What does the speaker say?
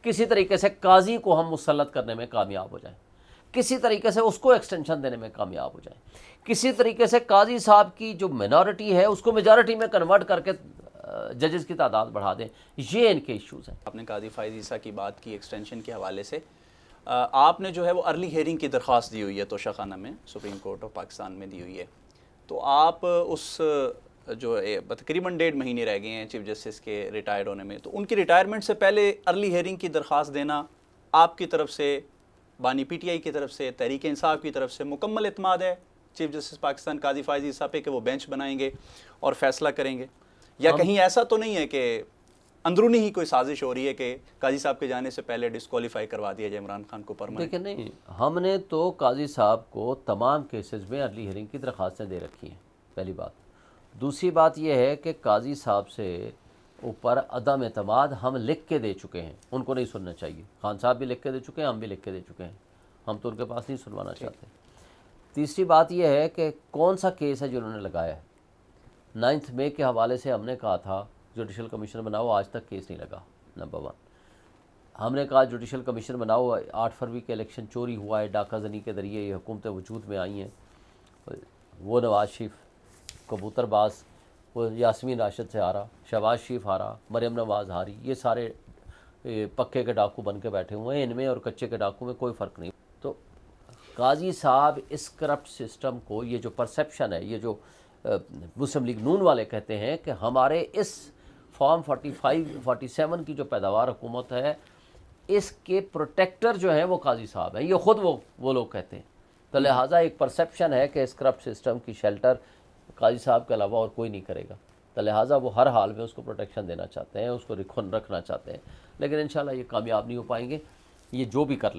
کسی طریقے سے قاضی کو ہم مسلط کرنے میں کامیاب ہو جائیں، کسی طریقے سے اس کو ایکسٹینشن دینے میں کامیاب ہو جائیں، کسی طریقے سے قاضی صاحب کی جو مینارٹی ہے اس کو میجارٹی میں کنورٹ کر کے ججز کی تعداد بڑھا دیں، یہ ان کے ایشوز ہیں۔ آپ نے قاضی فائز عیسیٰ کی بات کی ایکسٹینشن کے حوالے سے، آپ نے جو ہے وہ ارلی ہیئرنگ کی درخواست دی ہوئی ہے توشہ خانہ میں، سپریم کورٹ آف پاکستان میں دی ہوئی ہے، تو آپ اس جو تقریباً 1.5 مہینے رہ گئے ہیں چیف جسٹس کے ریٹائرڈ ہونے میں، تو ان کی ریٹائرمنٹ سے پہلے ارلی ہیئرنگ کی درخواست دینا آپ کی طرف سے، بانی پی ٹی آئی کی طرف سے، تحریک انصاف کی طرف سے مکمل اعتماد ہے چیف جسٹس پاکستان قاضی فائز عیسیٰ پہ کہ وہ بینچ بنائیں گے اور فیصلہ کریں گے، یا کہیں ایسا تو نہیں ہے کہ اندرونی ہی کوئی سازش ہو رہی ہے کہ قاضی صاحب کے جانے سے پہلے ڈسکوالیفائی کروا دیا جائے عمران خان کو پرماننٹ؟ دیکھیں نہیں، ہم نے تو قاضی صاحب کو تمام کیسز میں ارلی ہیئرنگ کی درخواستیں دے رکھی ہیں، پہلی بات۔ دوسری بات یہ ہے کہ قاضی صاحب سے اوپر عدم اعتماد ہم لکھ کے دے چکے ہیں، ان کو نہیں سننا چاہیے، خان صاحب بھی لکھ کے دے چکے ہیں، ہم بھی لکھ کے دے چکے ہیں، ہم تو ان کے پاس نہیں سنوانا چاہتے۔ تیسری بات یہ ہے کہ کون سا کیس ہے جو انہوں نے لگایا ہے۔ 9 مئی کے حوالے سے ہم نے کہا تھا جوڈیشل کمیشن بناؤ، آج تک کیس نہیں لگا، نمبر 1۔ ہم نے کہا جوڈیشل کمیشن بناؤ، 8 فروری کے الیکشن چوری ہوا ہے، ڈاکہ زنی کے ذریعے یہ حکومتیں وجود میں آئی ہیں، وہ نواز شریف کبوتر باز، وہ یاسمین راشد سے ہارا، شہباز شریف ہارا، مریم نواز ہاری، یہ سارے پکے کے ڈاکو بن کے بیٹھے ہوئے ہیں، ان میں اور کچے کے ڈاکو میں کوئی فرق نہیں۔ تو قاضی صاحب اس کرپٹ سسٹم کو، یہ جو پرسیپشن ہے، یہ جو مسلم لیگ نون والے کہتے ہیں کہ ہمارے اس فارم 45 47 کی جو پیداوار حکومت ہے، اس کے پروٹیکٹر جو ہیں وہ قاضی صاحب ہیں، یہ خود وہ لوگ کہتے ہیں۔ تو لہٰذا ایک پرسیپشن ہے کہ اس کرپٹ سسٹم کی شیلٹر قاضی صاحب کے علاوہ اور کوئی نہیں کرے گا، تو لہٰذا وہ ہر حال میں اس کو پروٹیکشن دینا چاہتے ہیں، اس کو رکھنا چاہتے ہیں، لیکن انشاءاللہ یہ کامیاب نہیں ہو پائیں گے، یہ جو بھی کر لیں۔